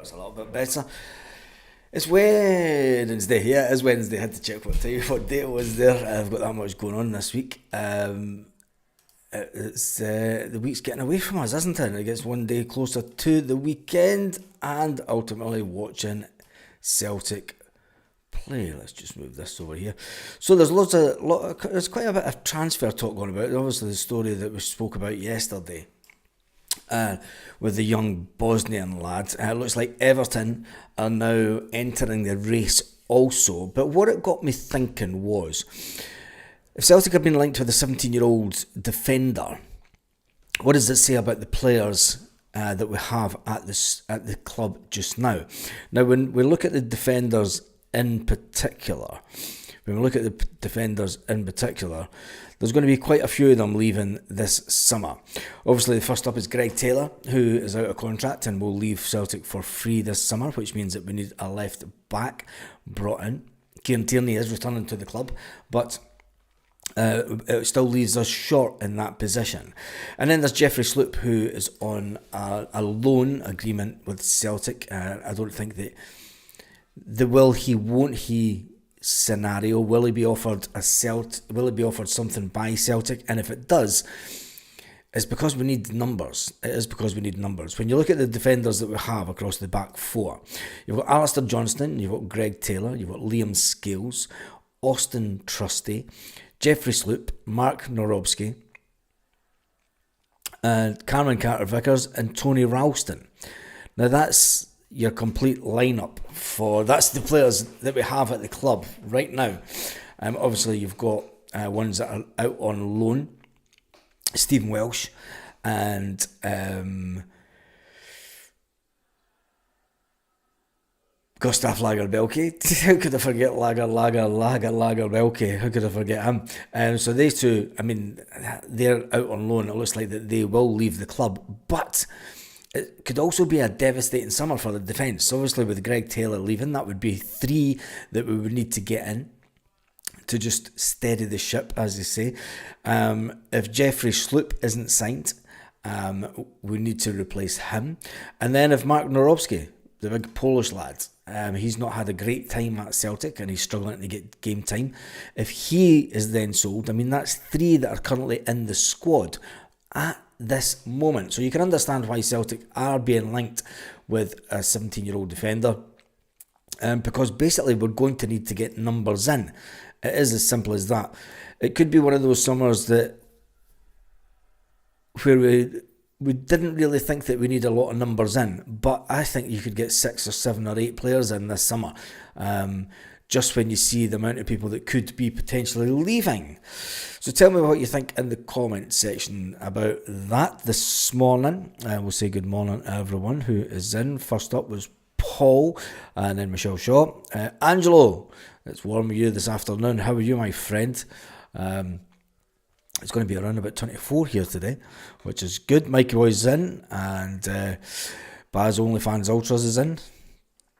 it's a little bit better. It's Wednesday. Yeah, it is Wednesday. I had to check what day it was there. I've got that much going on this week. It's the week's getting away from us, isn't it? It gets one day closer to the weekend and ultimately watching Celtic play. Let's just move this over here. So there's there's quite a bit of transfer talk going about. Obviously, the story that we spoke about yesterday with the young Bosnian lad. It looks like Everton are now entering the race also. But what it got me thinking was, if Celtic have been linked with a 17-year-old defender, what does it say about the players that we have at the club just now? Now, when we look at the defenders in particular, there's going to be quite a few of them leaving this summer. Obviously, the first up is Greg Taylor, who is out of contract and will leave Celtic for free this summer, which means that we need a left back brought in. Kieran Tierney is returning to the club, but it still leaves us short in that position. And then there's Jeffrey Sloop, who is on a loan agreement with Celtic. I don't think that the will he, won't he scenario, will he be offered something by Celtic? And if it does, it's because we need numbers. It is because we need numbers. When you look at the defenders that we have across the back four, you've got Alistair Johnston, you've got Greg Taylor, you've got Liam Scales, Austin Trusty, Jeffrey Sloop, Mark Norobski, and Cameron Carter-Vickers and Tony Ralston. Now that's your complete lineup that's the players that we have at the club right now. Obviously you've got ones that are out on loan, Stephen Welsh and Gustav Lagerbielke. How could I forget Lagerbielke? How could I forget him? So these two, I mean, they're out on loan. It looks like that they will leave the club, but it could also be a devastating summer for the defence. Obviously, with Greg Taylor leaving, that would be 3 that we would need to get in to just steady the ship, as they say. If Jeffrey Sloop isn't signed, we need to replace him. And then if Mark Norobski, the big Polish lad, he's not had a great time at Celtic and he's struggling to get game time. If he is then sold, I mean, that's 3 that are currently in the squad at this moment. So you can understand why Celtic are being linked with a 17-year-old defender, because basically we're going to need to get numbers in. It is as simple as that. It could be one of those summers where we didn't really think that we need a lot of numbers in, but I think you could get 6 or 7 or 8 players in this summer, just when you see the amount of people that could be potentially leaving. So tell me what you think in the comment section about that this morning. We'll say good morning to everyone who is in. First up was Paul, and then Michelle Shaw. Angelo, it's warm with you this afternoon. How are you, my friend? It's going to be around about 24 here today, which is good. Mikey Boy's in, and Baz OnlyFans Ultras is in.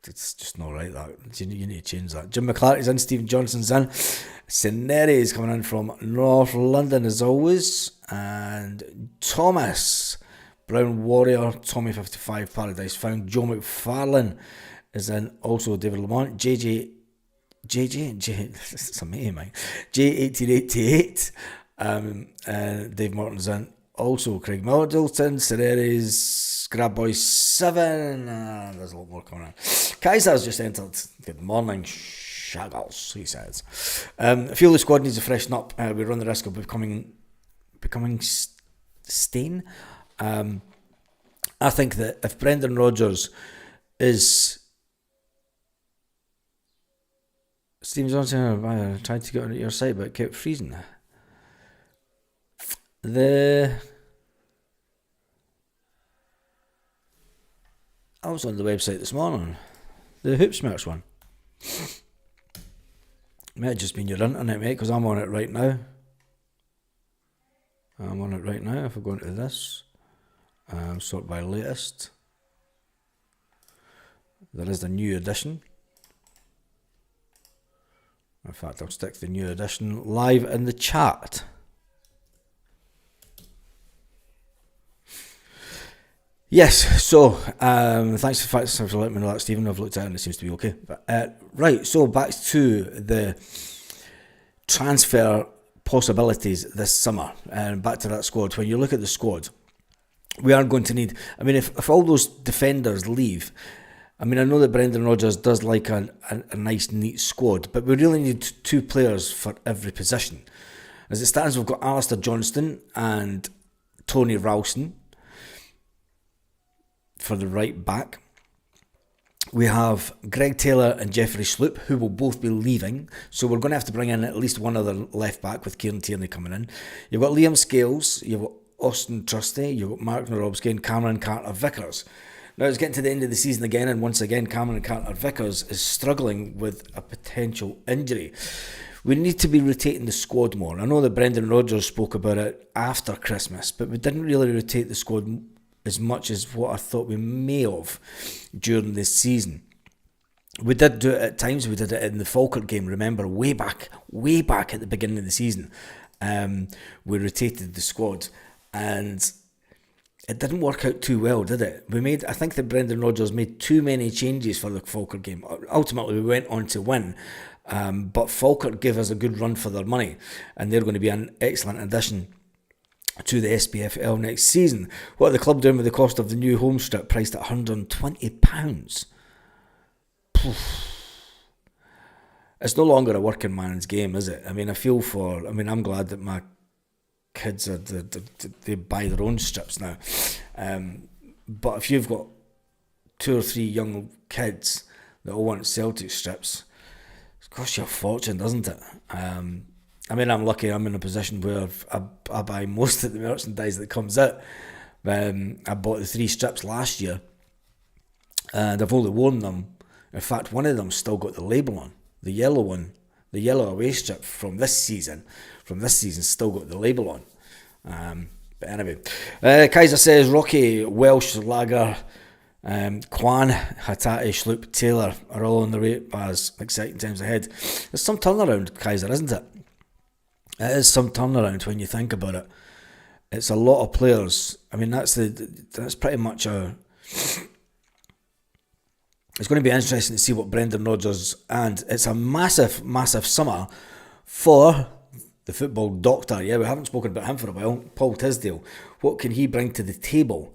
It's just not right, that. You need to change that. Jim McClarty's in, Stephen Johnson's in. Cineri is coming in from North London as always. And Thomas, Brown Warrior, Tommy55 Paradise Found, Joe McFarlane is in. Also David Lamont, JJ, it's amazing, mate. J1888, Dave Morton's in. Also Craig Middleton, Cereres, Grab Boy 7. There's a lot more coming in. Kaiser's just entered. Good morning, Shaggles, he says. I feel the squad needs to freshen up. We run the risk of becoming stain. I think that if Brendan Rodgers is... Steve Johnson, I tried to get on your side, but it kept freezing. I was on the website this morning. The Hoopsmerch one. Might have just been your internet, mate, because I'm on it right now. If I go into this, sort by latest. There is the new edition. In fact, I'll stick the new edition live in the chat. Yes, so thanks for letting me know that, Stephen. I've looked at it and it seems to be okay. Right, so back to the transfer possibilities this summer, and back to that squad. When you look at the squad, we are going to need. I mean, if all those defenders leave, I mean, I know that Brendan Rodgers does like a nice, neat squad, but we really need two players for every position. As it stands, we've got Alistair Johnston and Tony Ralston for the right back. We have Greg Taylor and Jeffrey Sloop, who will both be leaving. So we're going to have to bring in at least one other left back with Kieran Tierney coming in. You've got Liam Scales, you've got Austin Trusty, you've got Mark Narobski and Cameron Carter-Vickers. Now it's getting to the end of the season again, and once again Cameron Carter-Vickers is struggling with a potential injury. We need to be rotating the squad more. I know that Brendan Rodgers spoke about it after Christmas, but we didn't really rotate the squad as much as what I thought we may have during this season. We did do it at times. We did it in the Falkirk game, remember, way back at the beginning of the season. We rotated the squad, and it didn't work out too well, did it? I think that Brendan Rodgers made too many changes for the Falkirk game. Ultimately, we went on to win, but Falkirk gave us a good run for their money, and they're going to be an excellent addition to the SPFL next season. What are the club doing with the cost of the new home strip priced at £120? It's no longer a working man's game, is it? I mean, I'm glad that my kids they buy their own strips now. But if you've got 2 or 3 young kids that all want Celtic strips, it costs you a fortune, doesn't it? I mean, I'm lucky I'm in a position where I buy most of the merchandise that comes out. I bought the 3 strips last year, and I've only worn them. In fact, one of them still got the label on. The yellow one, the yellow away strip from this season still got the label on. But anyway, Kaiser says Rocky, Welsh, Lager, Kwan, Hatate, Sloop, Taylor are all on the way as exciting times ahead. There's some turnaround, Kaiser, isn't it? It is some turnaround when you think about it. It's a lot of players. I mean, that's pretty much it's going to be interesting to see what Brendan Rodgers, and it's a massive, massive summer for the football doctor. Yeah, we haven't spoken about him for a while. Paul Tisdale. What can he bring to the table?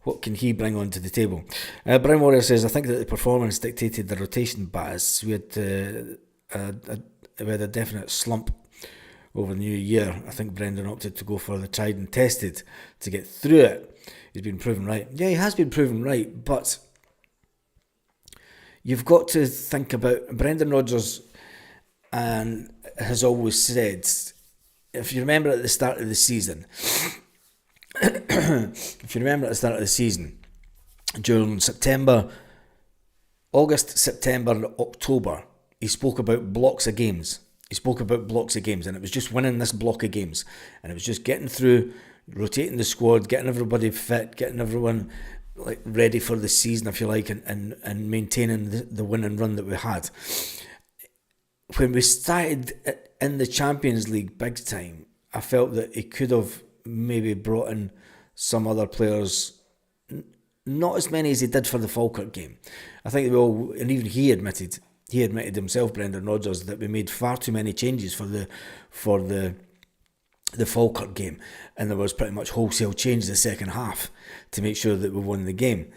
What can he bring onto the table? Brian Warrior says, I think that the performance dictated the rotation bias. We had a definite slump over the new year. I think Brendan opted to go for the tried and tested to get through it. He's been proven right. Yeah, he has been proven right, but you've got to think about Brendan Rodgers, and has always said, if you remember at the start of the season, during August, September and October, he spoke about blocks of games. And it was just winning this block of games. And it was just getting through, rotating the squad, getting everybody fit, getting everyone ready for the season, if you like, and maintaining the winning run that we had. When we started in the Champions League big time, I felt that he could have maybe brought in some other players, not as many as he did for the Falkirk game. I think and even he admitted himself, Brendan Rodgers, that we made far too many changes for the Falkirk game, and there was pretty much wholesale change the second half to make sure that we won the game.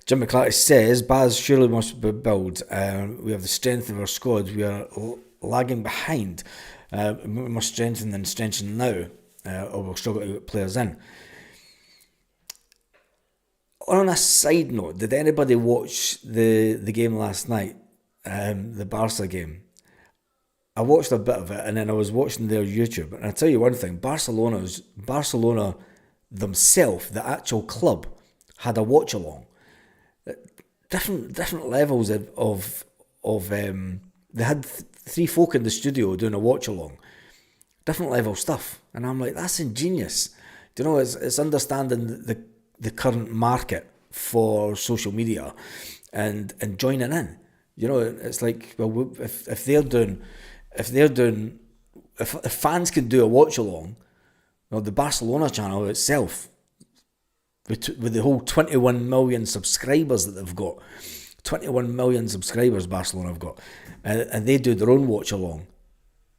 Jim McClarty says, Baz surely must be built. We have the strength of our squad. We are lagging behind. We must strengthen now, or we'll struggle to get players in. On a side note, did anybody watch the game last night, the Barca game? I watched a bit of it, and then I was watching their YouTube. And I tell you one thing, Barcelona themselves, the actual club, had a watch along. Different levels of they had 3 folk in the studio doing a watch along. Different level stuff, and I'm like, that's ingenious. Do you know, it's understanding the current market for social media and joining in. You know, it's like, well, if fans can do a watch along, well, the Barcelona channel itself with the whole 21 million subscribers that they've got. 21 million subscribers Barcelona have got. And they do their own watch along.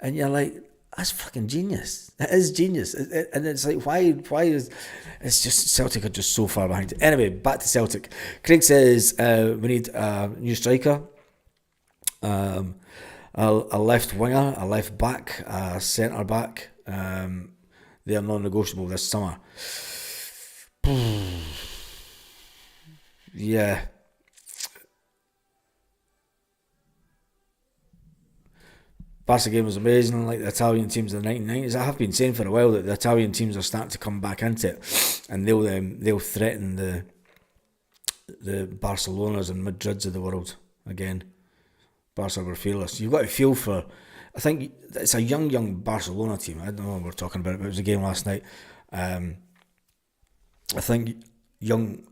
And you're like, that's fucking genius. It is genius. And it's like, why is... It's just, Celtic are just so far behind. Anyway, back to Celtic. Craig says we need a new striker, a left winger, a left back, a centre back. They are non-negotiable this summer. Yeah. Barca game was amazing, like the Italian teams of the 1990s. I have been saying for a while that the Italian teams are starting to come back into it, and they'll threaten the Barcelonas and Madrids of the world again. Barca were fearless. You've got to feel for... I think it's a young Barcelona team. I don't know what we're talking about, but it was a game last night. I think young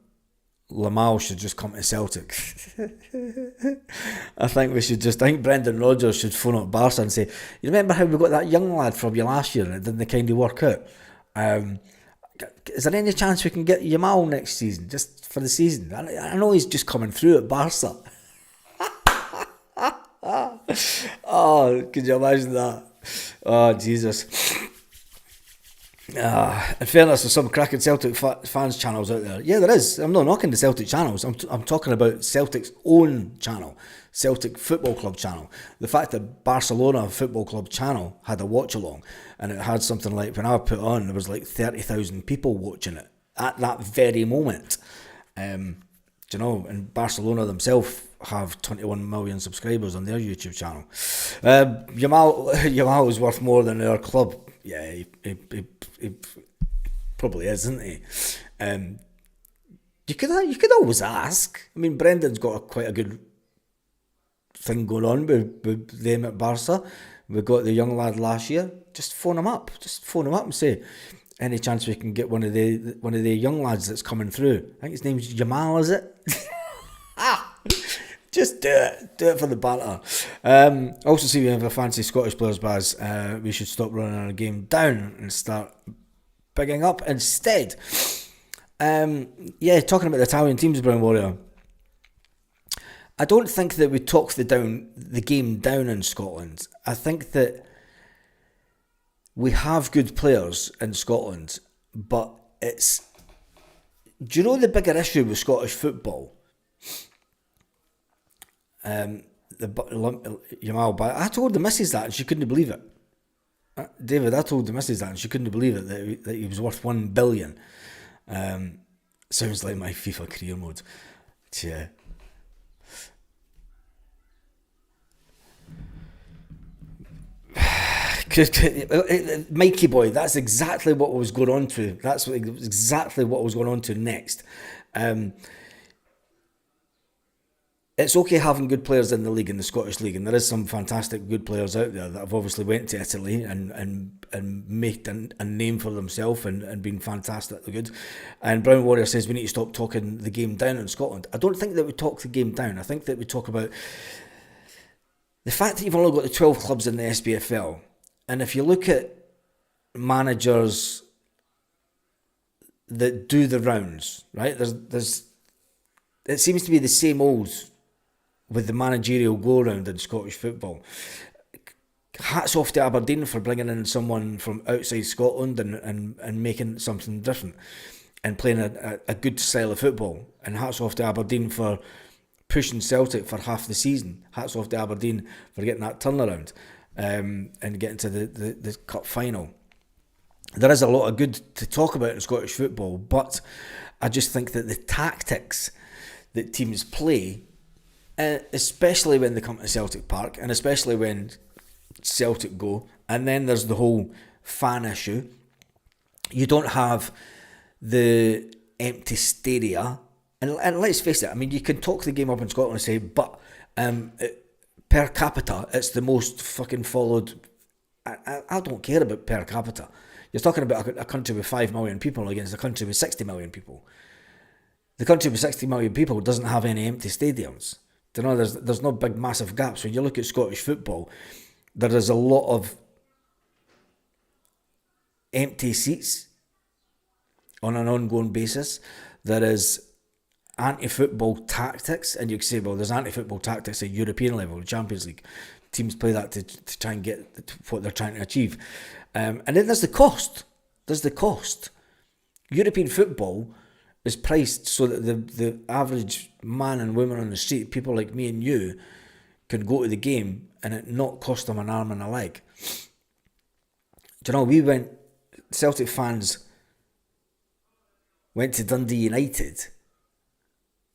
Lamau should just come to Celtic. I think Brendan Rodgers should phone up Barca and say, you remember how we got that young lad from you last year and it didn't kind of work out? Is there any chance we can get Yamal next season, just for the season? I know he's just coming through at Barca. Oh, could you imagine that? Oh, Jesus. In fairness, there's some cracking Celtic fans channels out there. Yeah, there is. I'm not knocking the Celtic channels. I'm talking about Celtic's own channel, Celtic Football Club channel. The fact that Barcelona Football Club channel had a watch along, and it had something like, when I put on, there was like 30,000 people watching it at that very moment. Do you know? And Barcelona themselves have 21 million subscribers on their YouTube channel. Yamal is worth more than our club. Yeah, he probably is, isn't he? You could always ask. I mean, Brendan's got quite a good thing going on with them at Barca. We got the young lad last year. Just phone him up. And say, any chance we can get one of the young lads that's coming through? I think his name's Jamal, is it? Just do it. Do it for the banter. Also, see, we have a fancy Scottish players, Baz. We should stop running our game down and start bigging up instead. Talking about the Italian teams, Brown Warrior. I don't think that we talk the game down in Scotland. I think that we have good players in Scotland, but it's... Do you know the bigger issue with Scottish football? Yamal, I told the missus that and she couldn't believe it. David, I told the missus that and she couldn't believe it, that he was worth 1 billion. Sounds like my FIFA career mode. Yeah. Mikey boy, that's exactly what I was going on to. That's exactly what I was going on to next. It's okay having good players in the league, in the Scottish League, and there is some fantastic good players out there that have obviously went to Italy and made a name for themselves and been fantastically good. And Brown Warrior says we need to stop talking the game down in Scotland. I don't think that we talk the game down. I think that we talk about the fact that you've only got the 12 clubs in the SPFL, and if you look at managers that do the rounds, right? There's it seems to be the same old with the managerial go-round in Scottish football. Hats off to Aberdeen for bringing in someone from outside Scotland and making something different and playing a good style of football. And hats off to Aberdeen for pushing Celtic for half the season. Hats off to Aberdeen for getting that turnaround and getting to the cup final. There is a lot of good to talk about in Scottish football, but I just think that the tactics that teams play, especially when they come to Celtic Park, and especially when Celtic go, and then there's the whole fan issue. You don't have the empty stadia, and let's face it, I mean, you can talk the game up in Scotland and say, but per capita, it's the most fucking followed. I don't care about per capita. You're talking about a country with 5 million people against a country with 60 million people. The country with 60 million people doesn't have any empty stadiums. You know, there's no big massive gaps. When you look at Scottish football, there is a lot of empty seats on an ongoing basis. there is anti-football tactics, and you can say, well, there's anti-football tactics at European level, the Champions League. Teams play that to try and get what they're trying to achieve. And then there's the cost. European football is priced so that the average man and woman on the street, people like me and you, can go to the game and it not cost them an arm and a leg. Do you know, Celtic fans went to Dundee United,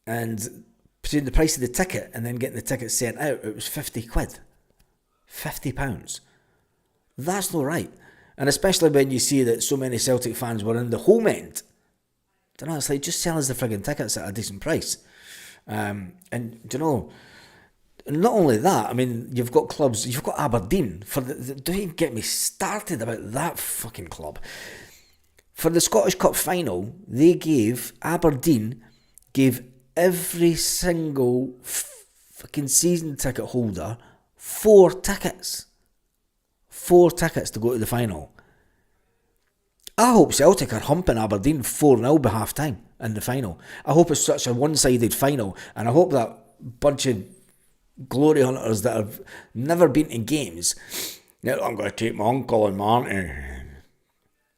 and between the price of the ticket and then getting the ticket sent out, it was 50 quid. £50. That's not right. And especially when you see that so many Celtic fans were in the home end. Do you know, it's like, just sell us the frigging tickets at a decent price. And do you know, not only that, I mean, you've got clubs, you've got Aberdeen. Don't even get me started about that fucking club. For the Scottish Cup final, Aberdeen gave every single fucking season ticket holder 4 tickets. 4 tickets to go to the final. I hope Celtic are humping Aberdeen 4-0 by half time in the final. I hope it's such a one-sided final, and I hope that bunch of glory hunters that have never been to games, I'm going to take my uncle and my auntie.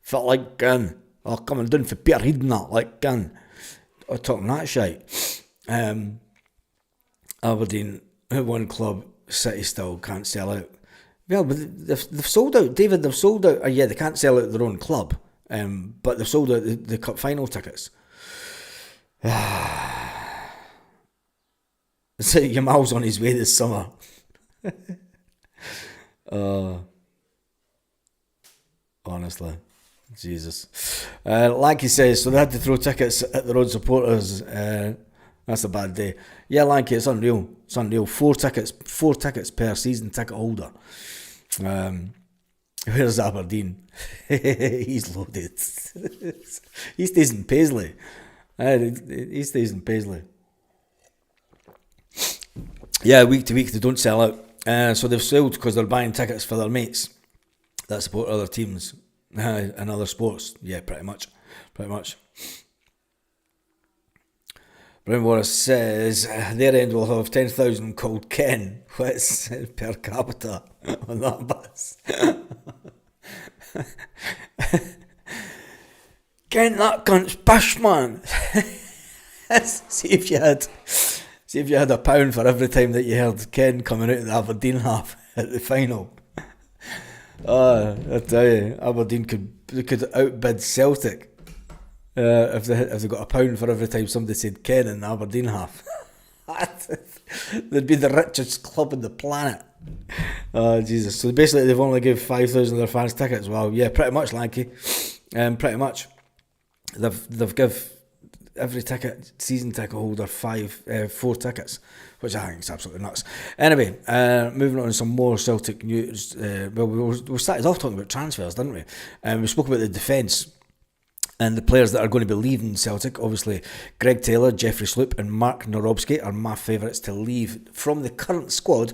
Felt like I'll come and down for Peter reading that, like I'm talking that shite. Aberdeen, one club, City still can't sell out. Well, but they've sold out, David. They've sold out. They can't sell out their own club, but they've sold out the cup final tickets. So Yamal's on his way this summer. Honestly, Jesus. Lanky says, so they had to throw tickets at their own supporters. That's a bad day. Yeah, Lanky, it's unreal. It's unreal. 4 tickets per season ticket holder. Where's Aberdeen? He's loaded. He stays in Paisley. He stays in Paisley. Yeah, week to week they don't sell out. So they've sold because they're buying tickets for their mates that support other teams and other sports. Yeah, pretty much. Brown Morris says their end will have 10,000 called Ken. What's per capita on that bus? Ken, that cunt's bish, man. See if you had £1 for every time that you heard Ken coming out of the Aberdeen half at the final. I tell you, Aberdeen could outbid Celtic. If they got £1 for every time somebody said Ken in the Aberdeen half. They'd be the richest club on the planet. Oh, Jesus. So basically they've only given 5,000 of their fans tickets. Well, yeah, pretty much, Lanky. Pretty much. They've give every season ticket holder 4 tickets, which I think is absolutely nuts. Anyway, moving on to some more Celtic news. We started off talking about transfers, didn't we? We spoke about the defence and the players that are going to be leaving Celtic. Obviously, Greg Taylor, Jeffrey Sloop and Mark Norobski are my favourites to leave from the current squad.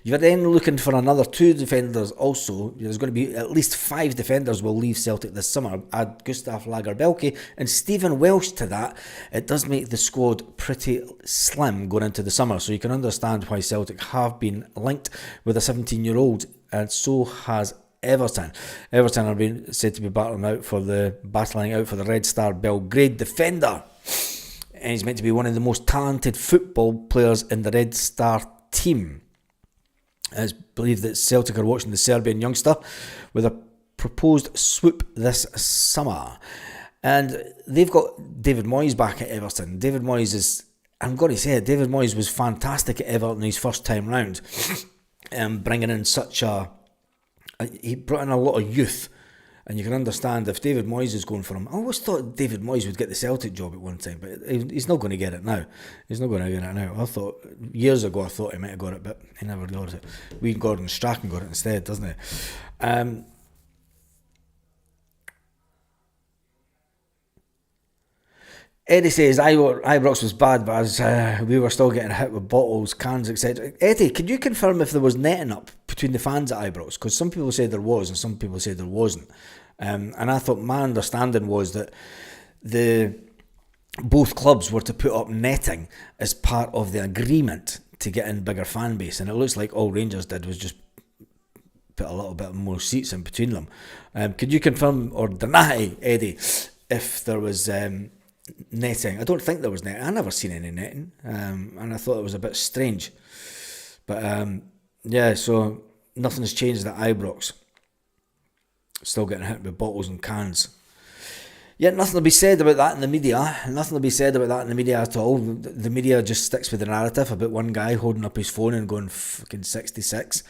You're then looking for another 2 defenders also. There's going to be at least 5 defenders will leave Celtic this summer. Add Gustav Lagerbielke and Stephen Welsh to that. It does make the squad pretty slim going into the summer, so you can understand why Celtic have been linked with a 17-year-old, and so has Everton. Everton are being said to be battling out for the Red Star Belgrade defender, and he's meant to be one of the most talented football players in the Red Star team. It's believed that Celtic are watching the Serbian youngster with a proposed swoop this summer, and they've got David Moyes back at Everton. David Moyes was fantastic at Everton his first time round, bringing in he brought in a lot of youth, and you can understand if David Moyes is going for him. I always thought David Moyes would get the Celtic job at one time, but he's not going to get it now. I thought years ago he might have got it, but he never got it. Gordon Strachan got it instead, doesn't he? Eddie says Ibrox was bad, but as we were still getting hit with bottles, cans, etc. Eddie, can you confirm if there was netting up between the fans at Ibrox? Because some people say there was and some people say there wasn't. And I thought my understanding was that the both clubs were to put up netting as part of the agreement to get in bigger fan base, and it looks like all Rangers did was just put a little bit more seats in between them. Could you confirm or deny, Eddie, if there was netting? I don't think there was netting. I never seen any netting, and I thought it was a bit strange. But yeah, so nothing's changed at Ibrox. Still getting hit with bottles and cans. Yeah, nothing to be said about that in the media. Nothing to be said about that in the media at all. The media just sticks with the narrative about one guy holding up his phone and going fucking 66.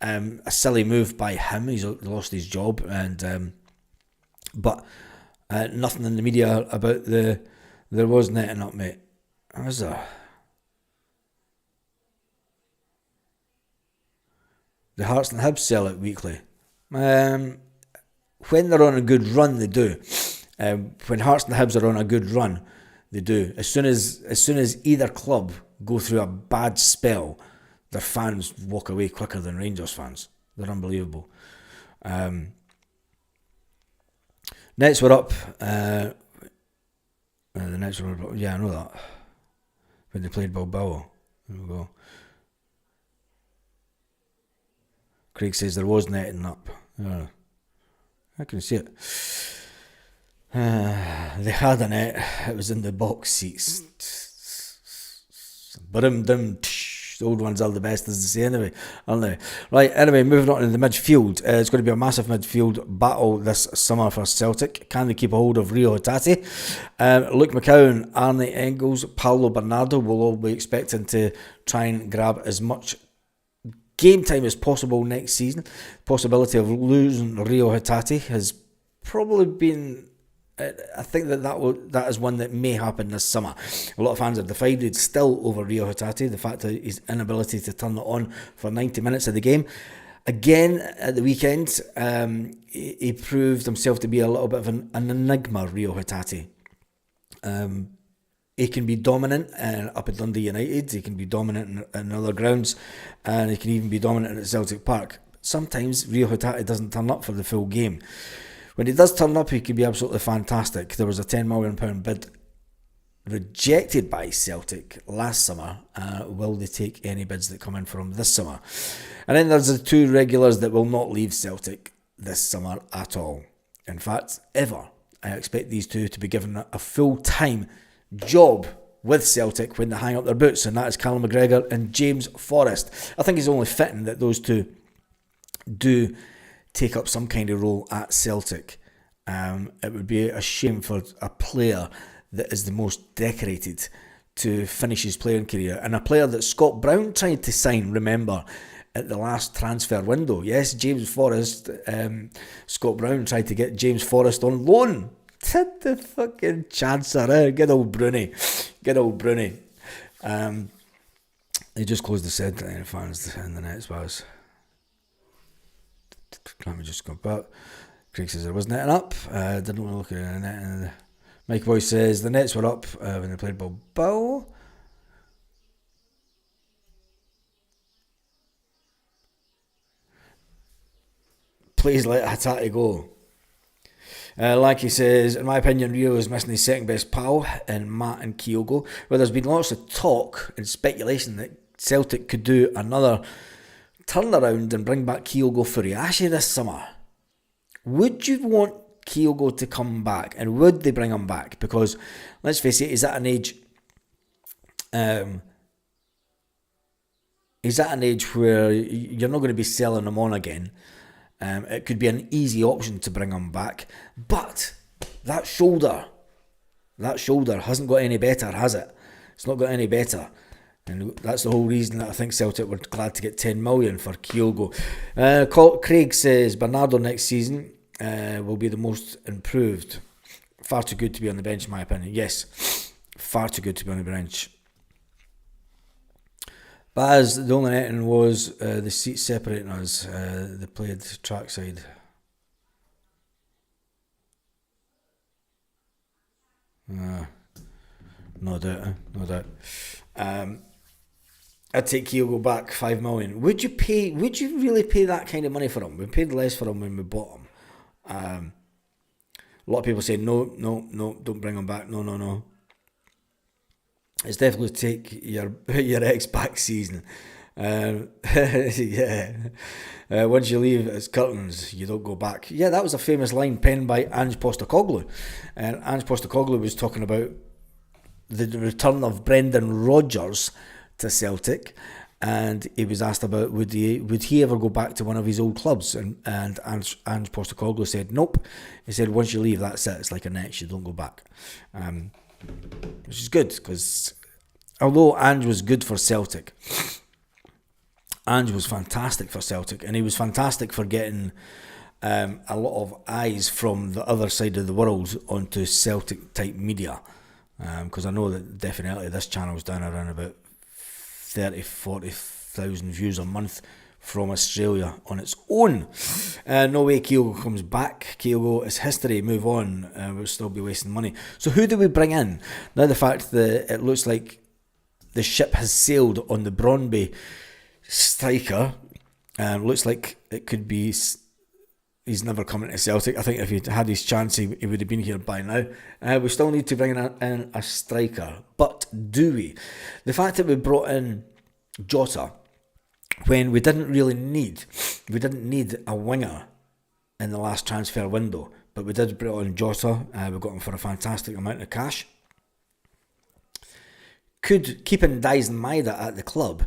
A silly move by him. He's lost his job, and but nothing in the media about there was netting up, mate. Was there? The Hearts and Hibs sell it weekly. When they're on a good run, they do. When Hearts and Hibs are on a good run, they do. As soon as either club go through a bad spell, their fans walk away quicker than Rangers fans. They're unbelievable. Nets were up. The Nets were up. Yeah, I know that. When they played Bilbao. There we go. Craig says there was netting up. I can see it. They had a net. It was in the box seats. The old ones are the best, as they say anyway, aren't they? Right, anyway, moving on to the midfield. It's going to be a massive midfield battle this summer for Celtic. Can they keep a hold of Rio Hatate? Luke McCowan, Arne Engels, Paulo Bernardo will all be expecting to try and grab as much game time as possible next season. Possibility of losing Rio Hatate has probably been... I think that is one that may happen this summer. A lot of fans have decided still over Rio Hatate, the fact that his inability to turn it on for 90 minutes of the game. Again, at the weekend, he proved himself to be a little bit of an enigma, Rio Hatate. He can be dominant up at Dundee United, he can be dominant in other grounds, and he can even be dominant at Celtic Park. Sometimes Rio Hatate doesn't turn up for the full game. When he does turn up, he can be absolutely fantastic. There was a £10 million bid rejected by Celtic last summer. Will they take any bids that come in for him this summer? And then there's the two regulars that will not leave Celtic this summer at all. In fact, ever. I expect these two to be given a full-time job with Celtic when they hang up their boots, and that is Callum McGregor and James Forrest. I think it's only fitting that those two do take up some kind of role at Celtic. It would be a shame for a player that is the most decorated to finish his playing career, and a player that Scott Brown tried to sign, remember, at the last transfer window. Yes, James Forrest. Scott Brown tried to get James Forrest on loan. Did the fucking chancer, good old Bruni. Good old Bruni. He just closed the said fans in the Nets bars. Let me just go back. Craig says there was netting up. Didn't want to look at the net. Mike Boy says the Nets were up when they played Bilbao. Please let Hatate go. Like he says, in my opinion, Rio is missing his second best pal in Matt and Kyogo. Well, there's been lots of talk and speculation that Celtic could do another turnaround and bring back Kyogo Furiashi this summer. Would you want Kyogo to come back, and would they bring him back? Because let's face it, he's at an age where you're not going to be selling him on again. It could be an easy option to bring him back, but that shoulder hasn't got any better, has it? It's not got any better. And that's the whole reason that I think Celtic were glad to get 10 million for Kyogo. Craig says Bernardo next season will be the most improved. Far too good to be on the bench, in my opinion. Yes, far too good to be on the bench. Baz, the only netting was the seats separating us. They played trackside. No doubt, no doubt. I'd take Kyogo back 5 million. Would you really pay that kind of money for him? We paid less for him when we bought him. A lot of people say no, don't bring him back. No. It's definitely take your ex back season. Yeah. Once you leave, it's curtains. You don't go back. Yeah, that was a famous line penned by Ange Postecoglou. And Ange Postecoglou was talking about the return of Brendan Rodgers to Celtic, and he was asked about would he ever go back to one of his old clubs, and Ange Postecoglou said nope. He said once you leave, that's it. It's like a net. You don't go back, which is good because although Ange was good for Celtic, Ange was fantastic for Celtic, and he was fantastic for getting a lot of eyes from the other side of the world onto Celtic type media. Because I know that definitely this channel's down around about 40,000 views a month from Australia on its own. No way Kyogo comes back. Kyogo is history, move on. We'll still be wasting money. So who do we bring in? Now the fact that it looks like the ship has sailed on the Brøndby striker, looks like it could be... He's never coming to Celtic. I think if he'd had his chance, he would have been here by now. We still need to bring in a striker. But do we? The fact that we brought in Jota when we didn't need a winger in the last transfer window, but we did bring in Jota. We got him for a fantastic amount of cash. Could keeping Dyson Maeda at the club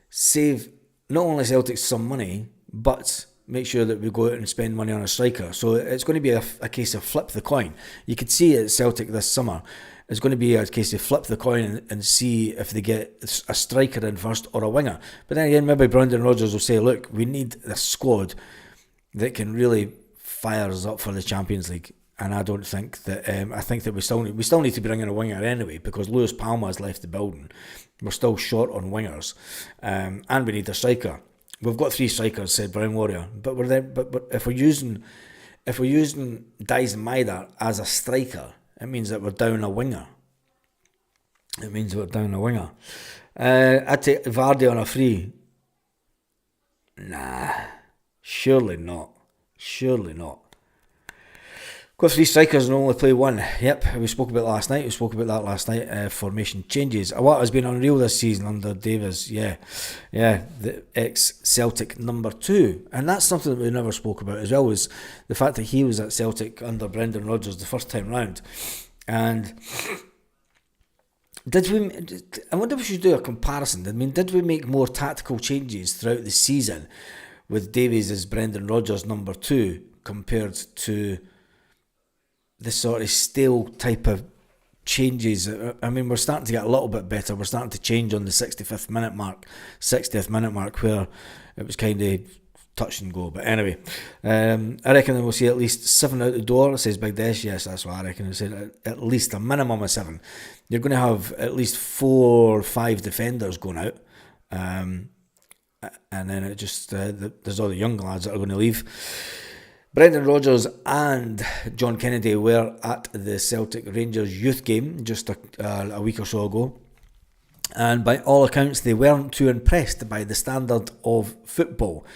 save not only Celtic some money, but make sure that we go out and spend money on a striker. So it's going to be a case of flip the coin. You could see at Celtic this summer, it's going to be a case of flip the coin and see if they get a striker in first or a winger. But then again, maybe Brendan Rodgers will say, look, we need a squad that can really fire us up for the Champions League. And I don't think that, I think that we still need to bring in a winger anyway, because Lewis Palma has left the building. We're still short on wingers. And we need a striker. We've got 3 strikers, said Brown Warrior, but we're there. But if we're using Dyson Maeda as a striker, it means that we're down a winger. I'd take Vardy on a free. Nah, surely not. Got 3 strikers and only play 1. Yep, we spoke about that last night. Formation changes. What has been unreal this season under Davies? Yeah, the ex-Celtic number 2. And that's something that we never spoke about as well, was the fact that he was at Celtic under Brendan Rodgers the first time round. And I wonder if we should do a comparison. I mean, did we make more tactical changes throughout the season with Davies as Brendan Rodgers number 2 compared to the sort of stale type of changes? I mean, we're starting to get a little bit better. We're starting to change on the 60th minute mark, where it was kind of touch and go. But anyway, I reckon we'll see at least 7 out the door, says Big Dash. Yes, that's what I reckon. We'll say at least a minimum of 7. You're going to have at least 4 or 5 defenders going out. And then it just, there's all the young lads that are going to leave. Brendan Rodgers and John Kennedy were at the Celtic Rangers youth game just a week or so ago, and by all accounts they weren't too impressed by the standard of football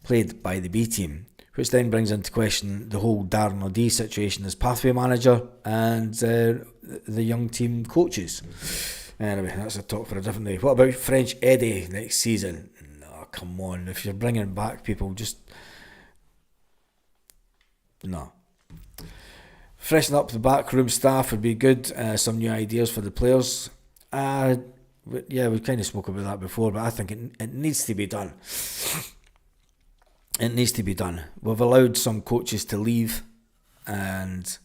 played by the B team, which then brings into question the whole Darren O'Dea situation as pathway manager and the young team coaches. Anyway, that's a talk for a different day. What about French Eddie next season? No, come on, if you're bringing back people, just... No. Freshen up the backroom staff would be good. Some new ideas for the players. Yeah, we kind of spoke about that before, but I think it needs to be done. It needs to be done. We've allowed some coaches to leave, and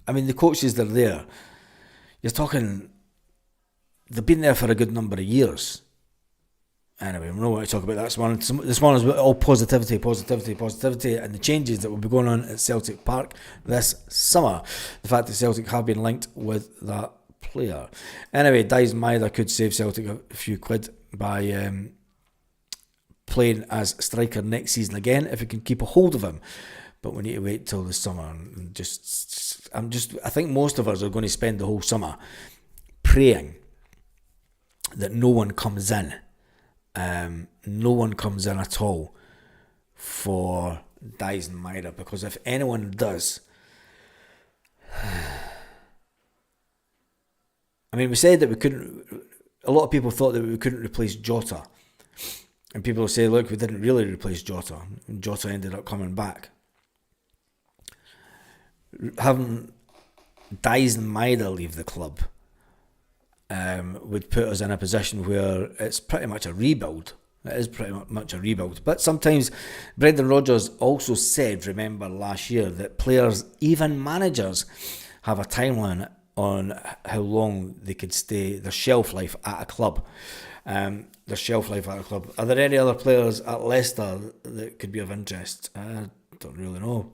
I mean, the coaches that are there, you're talking, they've been there for a good number of years. Anyway, we don't want to talk about that this morning. This morning is all positivity, and the changes that will be going on at Celtic Park this summer. The fact that Celtic have been linked with that player. Anyway, Dyson Maeda could save Celtic a few quid by playing as striker next season again, if we can keep a hold of him. But we need to wait till the summer. And I think most of us are going to spend the whole summer praying that no one comes in. No one comes in at all for Dyson Maeda, because if anyone does, I mean, we said that we couldn't. A lot of people thought that we couldn't replace Jota, and people say, "Look, we didn't really replace Jota." And Jota ended up coming back. Having Dies and Maida leave the club would put us in a position where it's pretty much a rebuild. It is pretty much a rebuild. But sometimes Brendan Rodgers also said, remember last year, that players, even managers, have a timeline on how long they could stay, their shelf life at a club. Are there any other players at Leicester that could be of interest? I don't really know.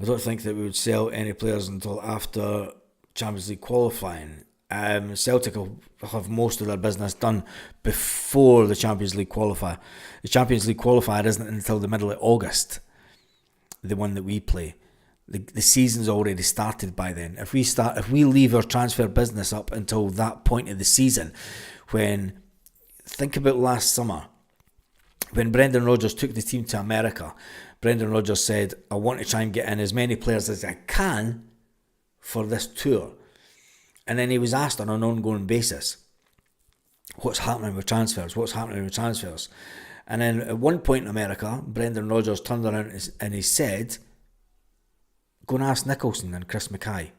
I don't think that we would sell any players until after Champions League qualifying. Celtic will have most of their business done before the Champions League qualifier. The Champions League qualifier isn't until the middle of August, the one that we play. The season's already started by then. If we leave our transfer business up until that point of the season, think about last summer, when Brendan Rodgers took the team to America, Brendan Rodgers said, I want to try and get in as many players as I can for this tour. And then he was asked on an ongoing basis, what's happening with transfers? And then at one point in America, Brendan Rodgers turned around and he said, go and ask Nicholson and Chris Mackay.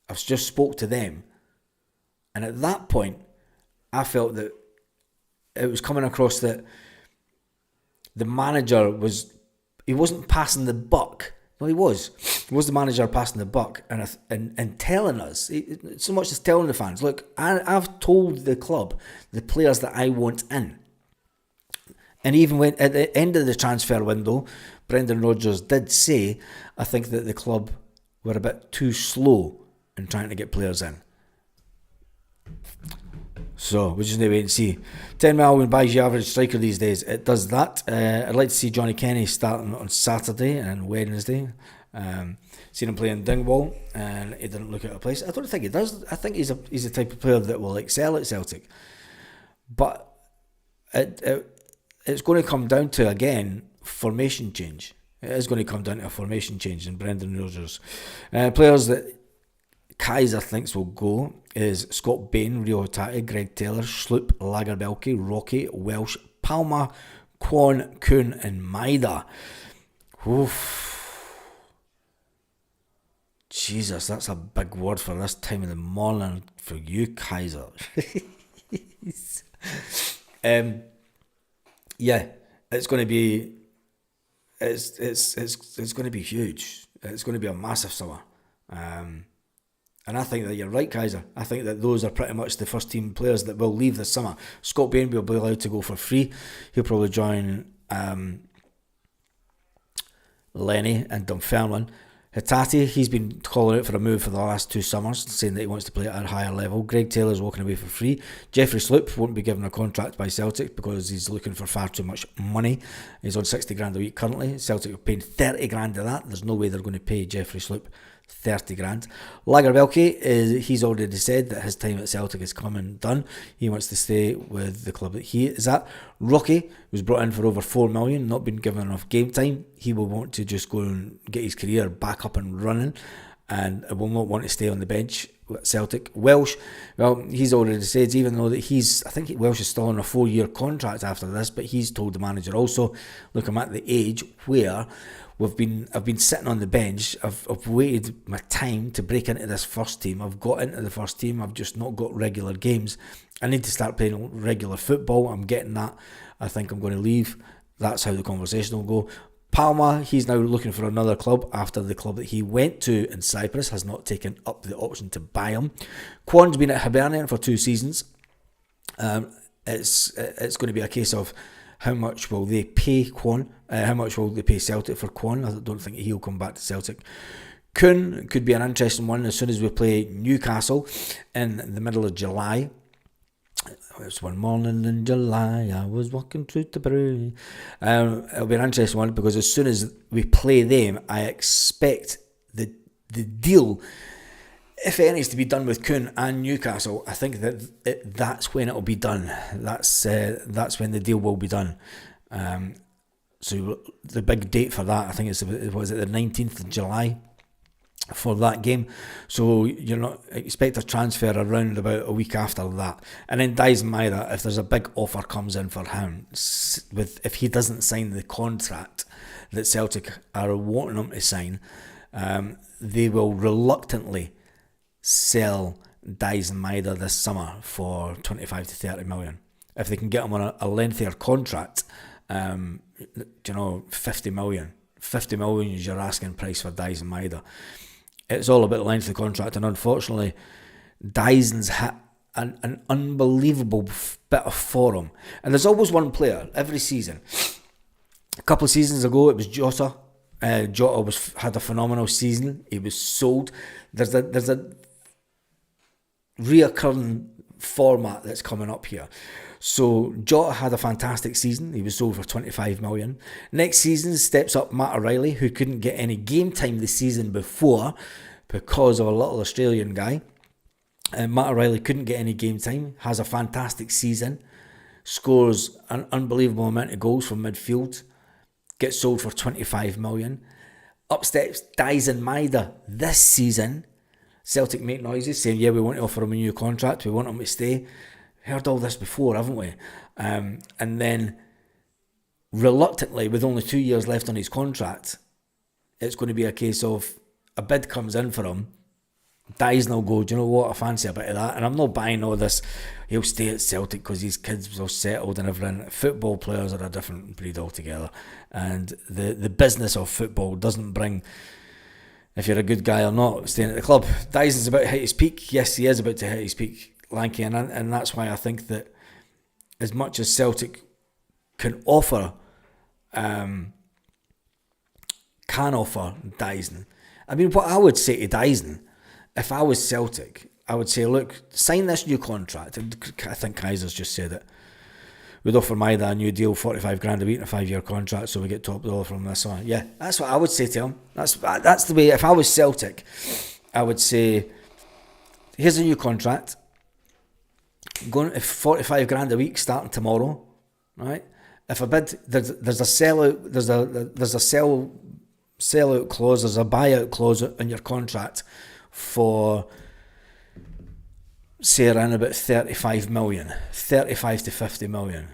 I've just spoke to them. And at that point, I felt that it was coming across that the manager he wasn't passing the buck. Well, he was. He was the manager passing the buck and telling us, so much as telling the fans, look, I've told the club the players that I want in. And even when at the end of the transfer window, Brendan Rodgers did say, I think that the club were a bit too slow in trying to get players in. So we just need to wait and see. 10 million buys your average striker these days. It does that. I'd like to see Johnny Kenny starting on Saturday and Wednesday. Seen him play in Dingwall and he didn't look out of place. I don't think he does. I think he's the type of player that will excel at Celtic. But it's going to come down to, again, formation change. It is going to come down to a formation change in Brendan Rodgers. Players that Kaiser thinks will go is Scott Bain, Rio Hatate, Greg Taylor, Sloop, Lagerbielke, Rocky, Welsh, Palma, Kwon, Kuhn and Maida. Oof. Jesus, that's a big word for this time of the morning for you, Kaiser. Yeah, it's going to be it's going to be huge. It's going to be a massive summer. And I think that you're right, Kaiser. I think that those are pretty much the first team players that will leave this summer. Scott Bain will be allowed to go for free. He'll probably join Lenny and Dunfermline. Hatate, he's been calling out for a move for the last 2 summers, saying that he wants to play at a higher level. Greg Taylor's walking away for free. Jeffrey Sloop won't be given a contract by Celtic because he's looking for far too much money. He's on 60 grand a week currently. Celtic are paying 30 grand of that. There's no way they're going to pay Jeffrey Sloop 30 grand. Lagerbielke, he's already said that his time at Celtic is come and done. He wants to stay with the club that he is at. Rocky was brought in for over 4 million, not been given enough game time. He will want to just go and get his career back up and running and will not want to stay on the bench at Celtic. Welsh, well, he's already said, even though that I think Welsh is still on a 4-year contract after this, but he's told the manager also, look, I'm at the age where I've been sitting on the bench. I've waited my time to break into this first team. I've got into the first team. I've just not got regular games. I need to start playing regular football. I'm getting that. I think I'm going to leave. That's how the conversation will go. Palma, he's now looking for another club after the club that he went to in Cyprus has not taken up the option to buy him. Kwon's been at Hibernian for 2 seasons. It's going to be a case of how much will they pay Kwon? How much will they pay Celtic for Kwon? I don't think he'll come back to Celtic. Kuhn could be an interesting one as soon as we play Newcastle in the middle of July. It was one morning in July, I was walking through the brewery. It'll be an interesting one because as soon as we play them, I expect the deal, if it is to be done with Kuhn and Newcastle, I think that that's when it'll be done. That's when the deal will be done. So the big date for that, I think it's the 19th of July. for that game. So you're not expect a transfer around about a week after that. And then Dyson Maida, if there's a big offer comes in for him, if he doesn't sign the contract that Celtic are wanting him to sign, they will reluctantly sell Dyson Maida this summer for 25 to 30 million. If they can get him on a lengthier contract, 50 million. 50 million is your asking price for Dyson Maida. It's all about the length of the contract, and unfortunately, Dyson's hit an unbelievable bit of form. And there's always one player every season. A couple of seasons ago, it was Jota. Jota had a phenomenal season. He was sold. There's a reoccurring format that's coming up here. So Jota had a fantastic season. He was sold for 25 million. Next season steps up Matt O'Reilly, who couldn't get any game time the season before because of a little Australian guy. Matt O'Reilly couldn't get any game time, has a fantastic season, scores an unbelievable amount of goals from midfield, gets sold for 25 million. Up steps Dyson Maida this season. Celtic make noises saying, yeah, we want to offer him a new contract, we want him to stay. Heard all this before, haven't we? And then, reluctantly, with only 2 years left on his contract, it's going to be a case of a bid comes in for him, Dyson will go, do you know what, I fancy a bit of that. And I'm not buying all this, he'll stay at Celtic because his kids are settled and everything. Football players are a different breed altogether. And the business of football doesn't bring, if you're a good guy or not, staying at the club. Dyson's about to hit his peak. Yes, he is about to hit his peak, Lanky, and that's why I think that as much as Celtic can offer Dyson, I mean, what I would say to Dyson, if I was Celtic, I would say, look, sign this new contract. And I think Kaiser's just said it. We'd offer Maida a new deal, 45 grand a week in a 5-year contract, so we get top dollar from this one. Yeah, that's what I would say to him. That's the way, if I was Celtic, I would say, here's a new contract. Going to 45 grand a week starting tomorrow, right? If a bid, there's a sellout, there's a sellout clause, there's a buyout clause in your contract for, say, around about 35 to 50 million.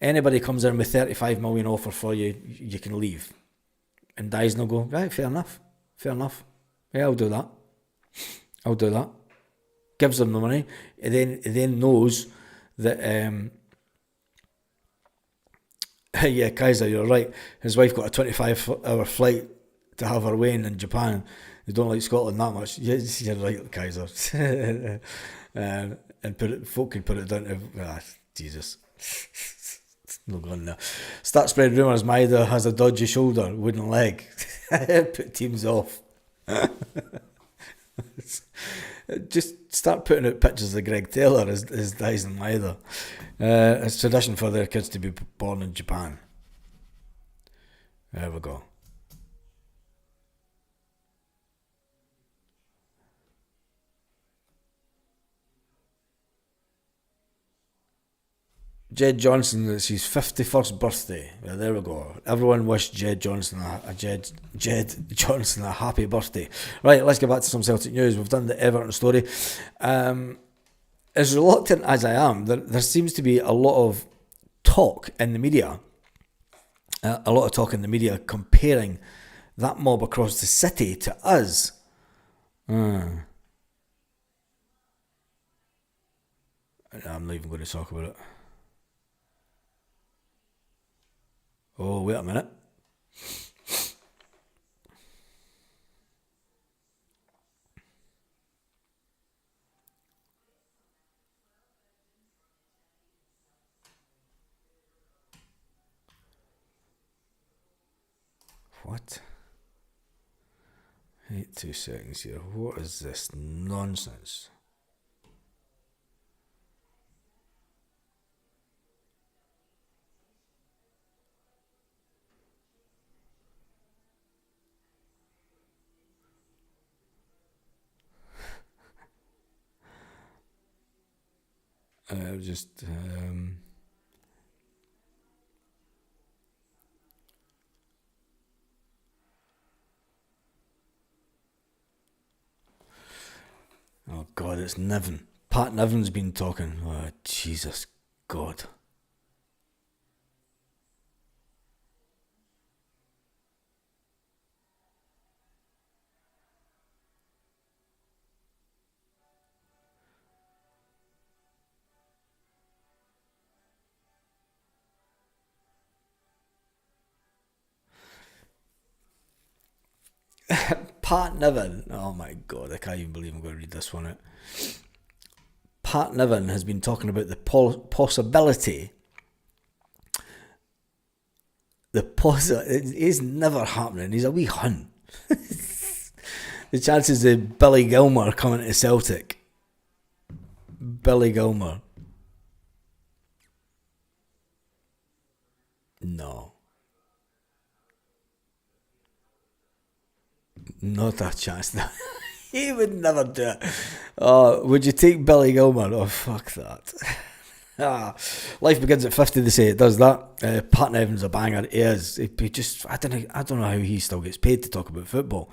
Anybody comes in with 35 million offer for you, you can leave. And Dyson will go, right, fair enough. Yeah, I'll do that. Gives them the money. He then knows that, yeah, Kaiser, you're right. His wife got a 25-hour flight to have her weigh-in in Japan. They don't like Scotland that much. Yes, you're right, Kaiser. And folk can put it down to, Jesus. No going there. Start spreading rumours Maida has a dodgy shoulder, wooden leg. Put teams off. Just start putting out pictures of Greg Taylor as Dyson Maida. It's tradition for their kids to be born in Japan. There we go. Jed Johnson, it's his 51st birthday. Yeah, there we go. Everyone wish Jed Johnson a happy birthday. Right, let's get back to some Celtic news. We've done the Everton story. As reluctant as I am, there seems to be a lot of talk in the media. Comparing that mob across the city to us. I'm not even going to talk about it. Oh, wait a minute. What? Wait 2 seconds here. What is this nonsense? Oh God, it's Niven. Pat Niven's been talking. Oh Jesus God. Pat Niven. Oh my God, I can't even believe I'm going to read this one out. Pat Niven has been talking about the possibility. It is never happening. He's a wee hun. The chances of Billy Gilmour coming to Celtic. Billy Gilmour. No. Not a chance. He would never do it. Oh, would you take Billy Gilmour? Oh, fuck that. Life begins at 50, they say. It does that. Pat Nevin's a banger. He is. He just, I don't know how he still gets paid to talk about football.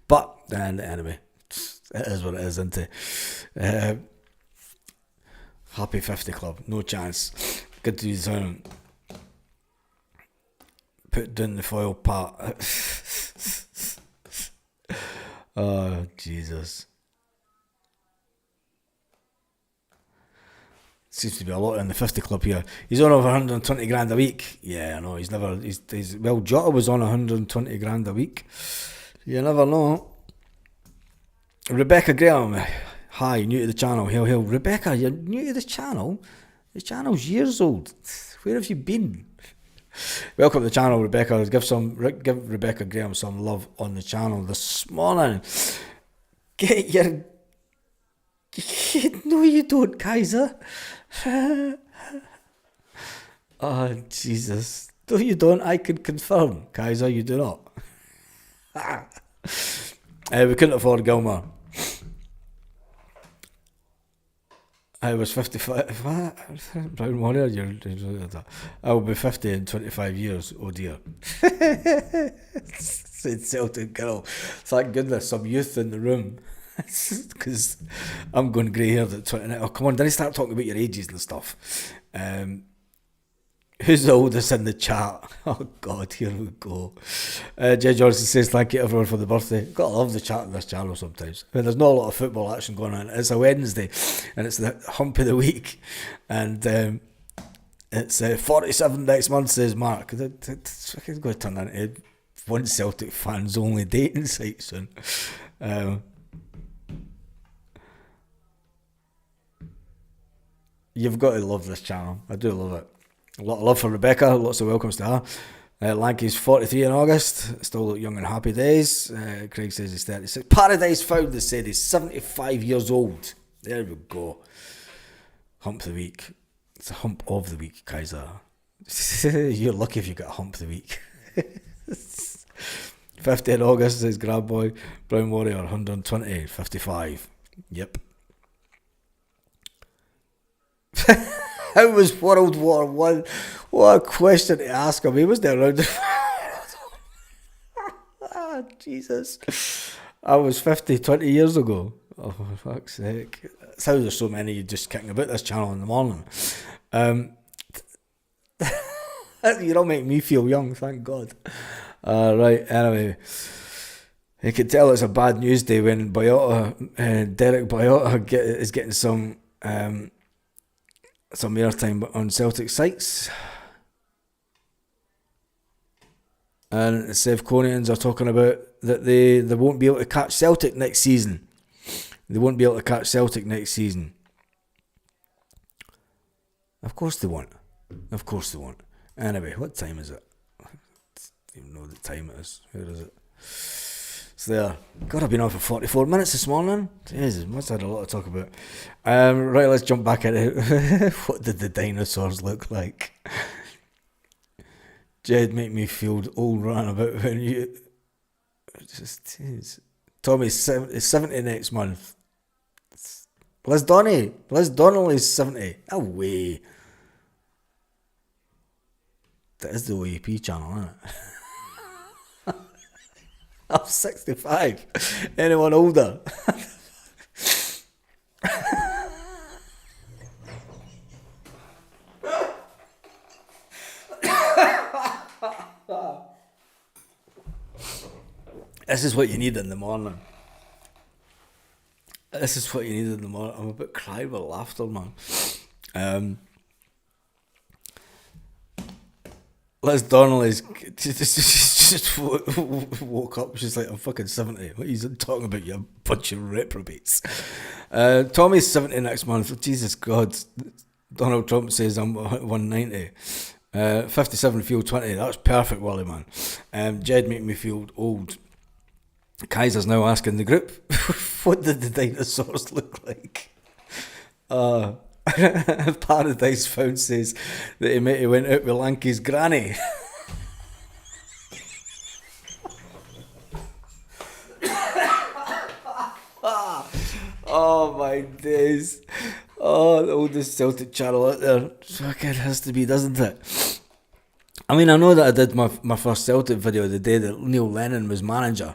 But, anyway, it is what it is, isn't it? Happy 50 club. No chance. Good to use put down the foil, Pat. Oh, Jesus. Seems to be a lot in the 50 club here. He's on over 120 grand a week. Yeah, I know. Well, Jota was on 120 grand a week. You never know. Rebecca Graham. Hi, new to the channel. Hail, hail. Rebecca, you're new to the channel? The channel's years old. Where have you been? Welcome to the channel, Rebecca. Give Rebecca Graham some love on the channel this morning. Get your... No, you don't, Kaiser. Oh, Jesus. No, you don't. I can confirm, Kaiser, you do not. We couldn't afford Gilmour. I was 55. What? Brown Warrior? I will be 50 in 25 years. Oh dear. Said Celtic girl. Thank goodness some youth in the room. Because I'm going grey haired at 29. Oh, come on, didn't I start talking about your ages and stuff? Who's the oldest in the chat? Oh God, here we go. Jay Johnson says thank you everyone for the birthday. Gotta love the chat on this channel sometimes. I mean, there's not a lot of football action going on. It's a Wednesday and it's the hump of the week, and it's 47 next month, says Mark. It's fucking going to turn into one Celtic fans only dating site soon. You've got to love this channel. I do love it. A lot of love for Rebecca. Lots of welcomes to her. Lanky's 43 in August. Still look young and happy days. Craig says he's 36. Paradise Found has said he's 75 years old. There we go. Hump of the week. It's a hump of the week, Kaiser. You're lucky if you got a hump of the week. 50 in August, says Grab Boy. Brown Warrior, 120, 55. Yep. How was World War One? What a question to ask him. He was there around. Ah, Jesus. I was 50, 20 years ago. Oh, for fuck's sake. That's how there's so many just kicking about this channel in the morning. You don't make me feel young, thank God. Right, anyway. You can tell it's a bad news day when Derek Boyota is getting some airtime on Celtic sites. And the Sevconians are talking about that they won't be able to catch Celtic next season. They won't be able to catch Celtic next season. Of course they won't. Of course they won't. Anyway, what time is it? I don't even know what time it is. Where is it? It's there. God, I've been on for 44 minutes this morning. Jesus, must have had a lot to talk about. Right, let's jump back into what did the dinosaurs look like? Jed make me feel old run about when you... Just is. Tommy's 70 next month. Les Donnelly is 70. Away. That is the OAP channel, isn't it? I'm 65. Anyone older? This is what you need in the morning. This is what you need in the morning. I'm about crying with laughter, man. Liz Donnelly's just woke up. She's like, I'm fucking 70. What are you talking about, you bunch of reprobates? Tommy's 70 next month. Jesus God. Donald Trump says I'm 190. 57 feel 20. That's perfect, Wally, man. Jed making me feel old. Kaiser's now asking the group, what did the dinosaurs look like? Paradise Found says that he went out with Lanky's granny. Oh my days. Oh, the oldest Celtic channel out there. Fucking has to be, doesn't it? I mean, I know that I did my first Celtic video the day that Neil Lennon was manager.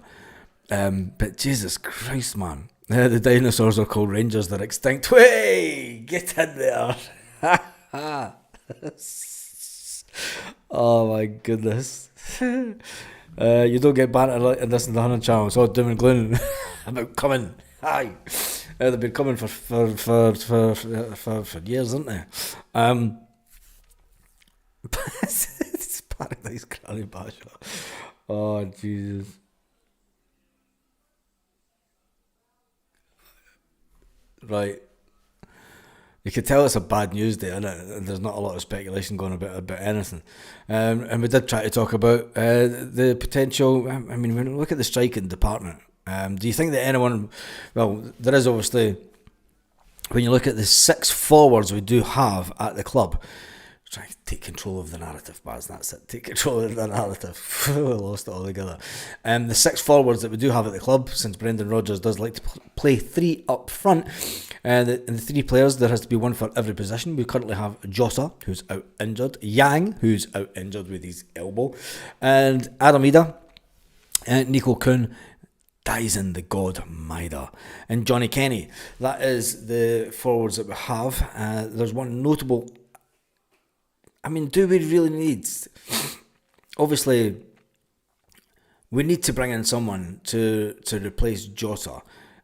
But Jesus Christ, man. The dinosaurs are called Rangers, they're extinct. Way! Get in there. Oh my goodness. You don't get banter in this in the 100 channel. It's all doom and gloom about coming. Aye. They've been coming for years, haven't they? It's Paradise Granny Basher. Oh, Jesus. Right. You can tell it's a bad news day, innit? And there's not a lot of speculation going about anything. And we did try to talk about the potential. I mean, when we look at the striking department, do you think that anyone... Well, there is obviously... When you look at the 6 forwards we do have at the club, trying to take control of the narrative, Baz, that's it. Take control of the narrative. We lost it all together. The 6 forwards that we do have at the club, since Brendan Rodgers does like to play 3 up front, and the 3 players, there has to be one for every position. We currently have Jota, who's out injured, Yang, who's out injured with his elbow, and Adam Ida, and Nico Kuhn, Dyson the God Maida, and Johnny Kenny. That is the forwards that we have. There's one notable... I mean, do we really need... Obviously, we need to bring in someone to replace Jota.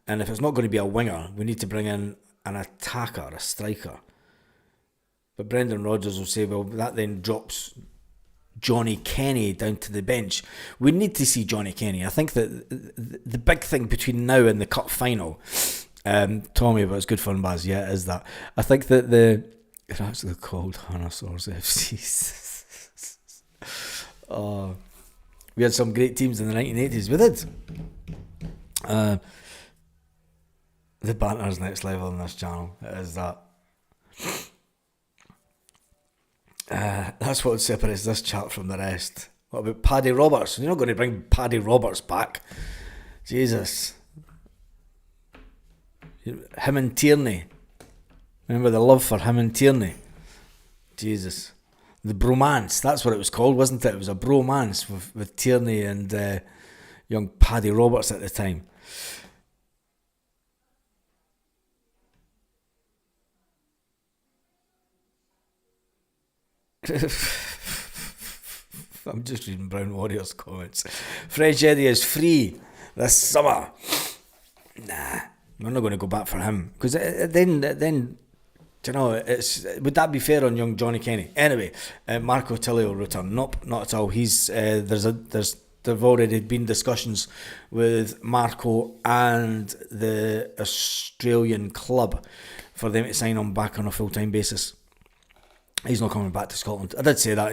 And if it's not going to be a winger, we need to bring in an attacker, a striker. But Brendan Rodgers will say, well, that then drops Johnny Kenny down to the bench. We need to see Johnny Kenny. I think that the big thing between now and the cup final, Tommy, but it's good fun, Baz, yeah, it is that. I think that they're actually called Hanasaurs FC. Oh, we had some great teams in the 1980s. We did. The banter's next level on this channel. It is that. That's what separates this chat from the rest. What about Paddy Roberts? You're not going to bring Paddy Roberts back. Jesus. Him and Tierney. Remember the love for him and Tierney? Jesus. The bromance, that's what it was called, wasn't it? It was a bromance with Tierney and young Paddy Roberts at the time. I'm just reading Brown Warriors comments. French Eddie is free this summer. Nah, we're not going to go back for him because then do you know, would that be fair on young Johnny Kenny? Anyway, Marco Tilly will return. Nope, not at all. He's there've already been discussions with Marco and the Australian club for them to sign him back on a full-time basis. He's not coming back to Scotland. I did say that.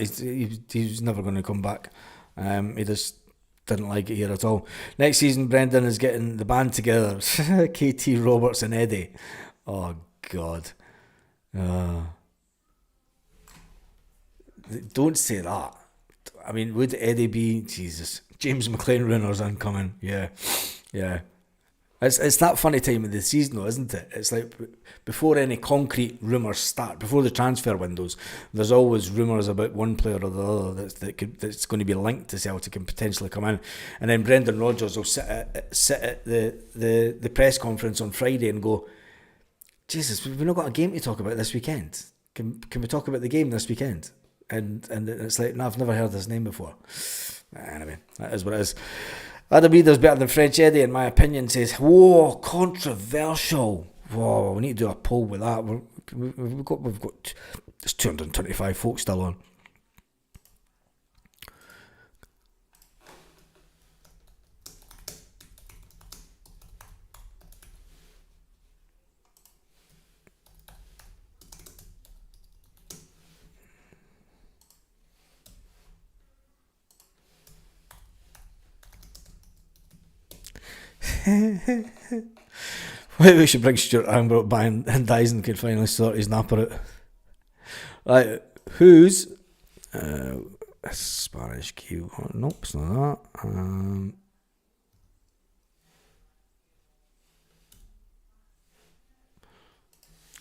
He's never going to come back. He just didn't like it here at all. Next season, Brendan is getting the band together. KT, Roberts and Eddie. Oh, God. Don't say that. I mean, would Eddie be... Jesus. James McLean runners incoming. Yeah. It's that funny time of the season though, isn't it? It's like before any concrete rumours start, before the transfer windows, there's always rumours about one player or the other that's going to be linked to Celtic and potentially come in. And then Brendan Rodgers will sit at the press conference on Friday and go, Jesus, we've not got a game to talk about this weekend. Can we talk about the game this weekend? And it's like, no, I've never heard this name before. Anyway, that is what it is. Adam Ida's better than French Eddie, in my opinion, says. Whoa, controversial. Whoa, we need to do a poll with that. We've got there's 225 folks still on. We should bring Stuart Ambrook by and Dyson can finally sort his napper out. Right, who's Spanish key? Nope, it's not that.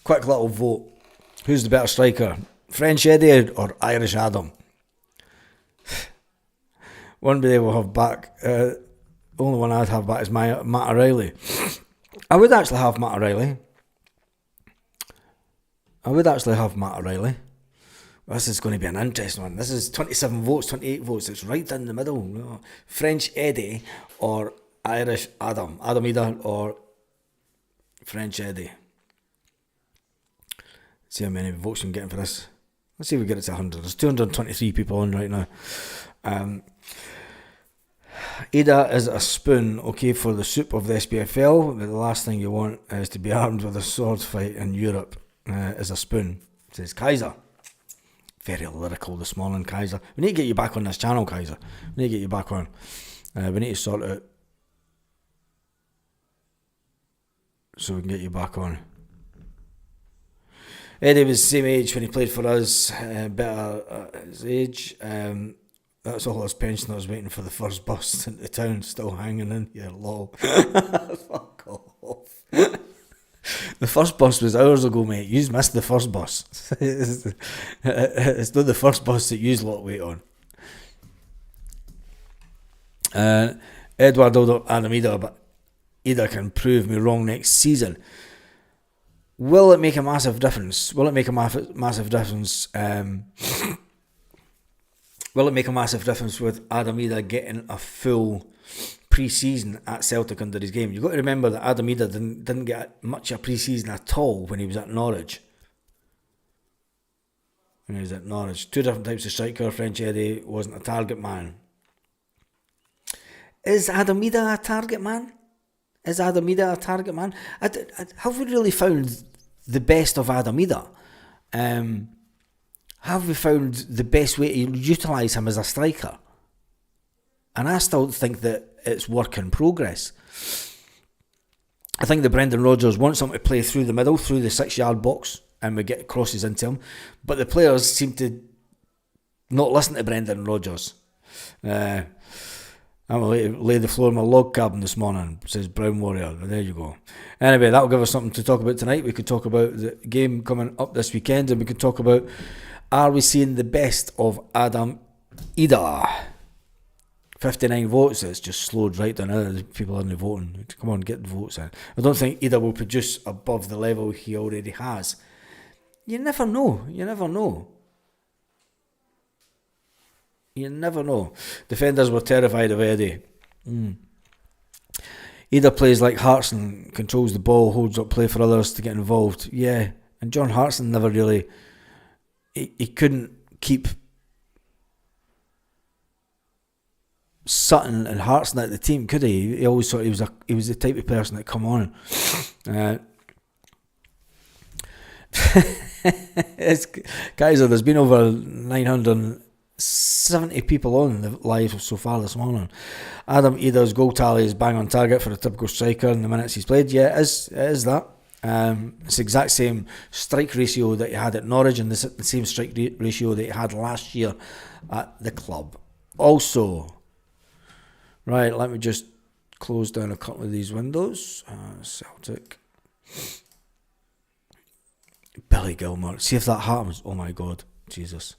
Quick little vote. Who's the better striker? French Eddie or Irish Adam? One day we'll have back. Only one I'd have back is Matt O'Reilly. I would actually have Matt O'Reilly. This is going to be an interesting one. This is 27 votes, 28 votes. It's right in the middle. French Eddie or Irish Adam. Adam Ida or French Eddie. Let's see how many votes I'm getting for this. Let's see if we get it to 100. There's 223 people on right now. Ida is a spoon, okay, for the soup of the SPFL, but the last thing you want is to be armed with a sword fight in Europe. Is a spoon, says Kaiser. Very lyrical this morning, Kaiser. We need to get you back on this channel, Kaiser. We need to get you back on. We need to sort it out so we can get you back on. Eddie was the same age when he played for us, better his age. That's all his pensioners waiting for the first bus into town, still hanging in here, lol. Fuck off. The first bus was hours ago, mate. You missed the first bus. It's not the first bus that you lot wait on. Edward Adam Ida, but Ida can prove me wrong next season. Will it make a massive difference? Will it make a massive difference? Will it make a massive difference with Adam Ida getting a full pre-season at Celtic under his game? You've got to remember that Adam Ida didn't get much of pre-season at all when he was at Norwich. Two different types of striker. French Eddie wasn't a target man. Is Adam Ida a target man? Have we really found the best of Adam Ida? Have we found the best way to utilise him as a striker? And I still think that it's work in progress. I think that Brendan Rodgers wants him to play through the middle, through the 6-yard box, and we get crosses into him. But the players seem to not listen to Brendan Rodgers. I'm going to lay the floor in my log cabin this morning, says Brown Warrior. There you go. Anyway, that'll give us something to talk about tonight. We could talk about the game coming up this weekend, and we could talk about, are we seeing the best of Adam Ida? 59 votes. It's just slowed right down. People aren't voting. Come on, get the votes in. I don't think Ida will produce above the level he already has. You never know. Defenders were terrified of Eddie. Ida plays like Hartson, controls the ball, holds up play for others to get involved. Yeah, and John Hartson never really... He couldn't keep Sutton and Hartson out of the team, could he? He always thought he was the type of person that come on. Kaiser, there's been over 970 people on the live so far this morning. Adam Ida's goal tally is bang on target for a typical striker in the minutes he's played. Yeah, it is that. It's the exact same strike ratio that he had at Norwich and the same strike ratio that he had last year at the club. Also, right, let me just close down a couple of these windows. Celtic. Billy Gilmore. See if that happens. Oh my God. Jesus.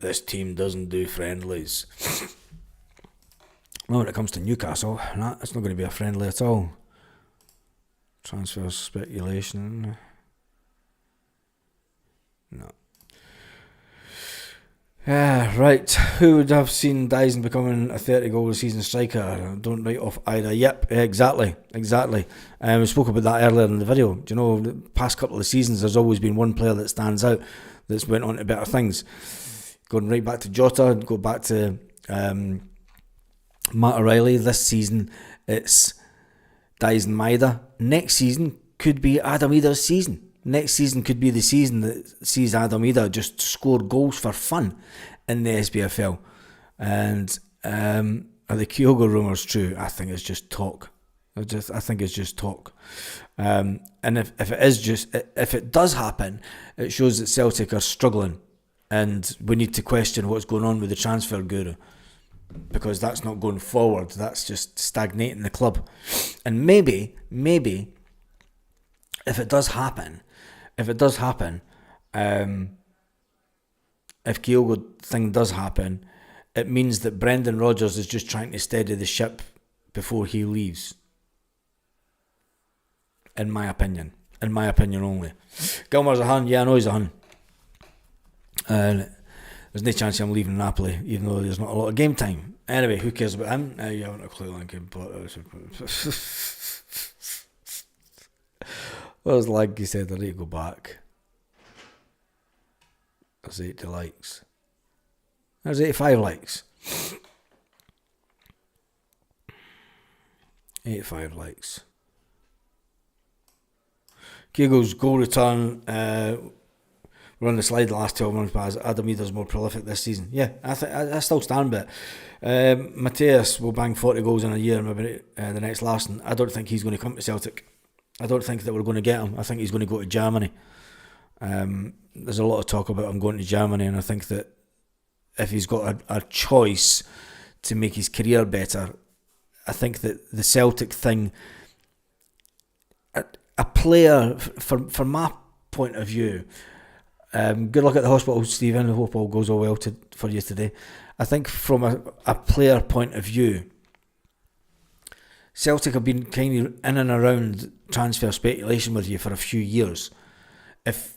This team doesn't do friendlies. Well, when it comes to Newcastle, it's not going to be a friendly at all. Transfer speculation. No. Right. Who would have seen Dyson becoming a 30-goal-a-season striker? Don't write off either. Yep, exactly. We spoke about that earlier in the video. Do you know, the past couple of seasons, there's always been one player that stands out that's went on to better things. Going right back to Jota, go back to Matt O'Reilly. This season, it's Dyson Maeda. Next season could be Adam Ida's season. Next season could be the season that sees Adam Ida just score goals for fun in the SPFL. And are the Kyogo rumours true? I think it's just talk. I think it's just talk. And if it does happen, it shows that Celtic are struggling, and we need to question what's going on with the transfer guru, because that's not going forward. That's just stagnating the club. And maybe if it does happen, if Kyogo thing does happen, it means that Brendan Rodgers is just trying to steady the ship before he leaves. In my opinion only. Gilmour's a hun. Yeah, I know he's a hun. There's no chance I'm leaving Napoli, even though there's not a lot of game time. Anyway, who cares about him? You haven't a clue, Lincoln. What was like he said, I need to go back. There's 80 likes. There's 85 likes. 85 likes. Kyogo's goal return, we're on the slide the last 12 months, but Adam Ida's more prolific this season. Yeah, I still stand by it. Mateus will bang 40 goals in a year, maybe the next Larson. I don't think he's going to come to Celtic. I don't think that we're going to get him. I think he's going to go to Germany. There's a lot of talk about him going to Germany, and I think that if he's got a choice to make his career better, I think that the Celtic thing, a player, from my point of view, good luck at the hospital, Stephen. I hope all goes all well for you today. I think from a player point of view, Celtic have been kind of in and around transfer speculation with you for a few years. If,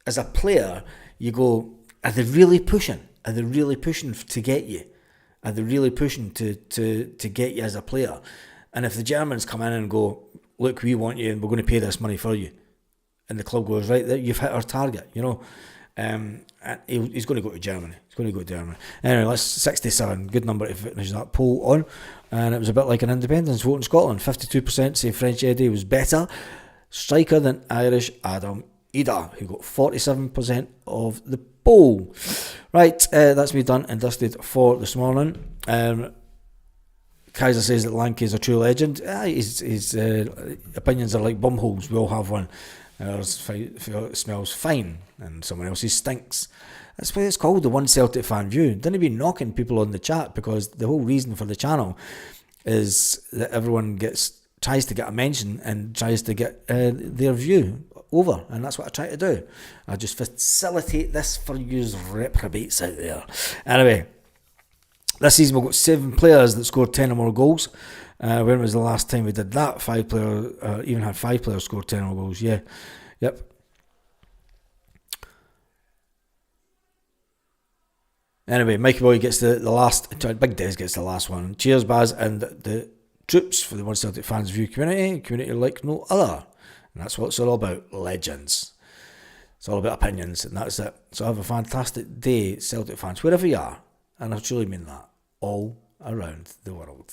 as a player, you go, are they really pushing? Are they really pushing to get you? Are they really pushing to get you as a player? And if the Germans come in and go, look, we want you and we're going to pay this money for you, and the club goes, right, you've hit our target, you know. He's going to go to Germany. Anyway, that's 67. Good number to finish that poll on. And it was a bit like an independence vote in Scotland. 52% say French Eddie was better striker than Irish Adam Ida, who got 47% of the poll. Right, that's me done and dusted for this morning. Kaiser says that Lanke is a true legend. His opinions are like bumholes. We all have one. It smells fine and someone else's stinks. That's why it's called the One Celtic Fan View. Don't be knocking people on the chat, because the whole reason for the channel is that everyone tries to get a mention and tries to get their view over, and that's what I try to do. I just facilitate this for you reprobates out there. Anyway, this season we've got 7 players that scored 10 or more goals. When was the last time we did that? 5 players, even had 5 players score 10 or more goals. Yeah, yep. Anyway, Mikey Boy gets the last. Big Des gets the last one. Cheers, Baz, and the troops for the One Celtic Fans View community like no other. And that's what it's all about. Legends. It's all about opinions, and that's it. So have a fantastic day, Celtic fans, wherever you are. And I truly mean that. All around the world.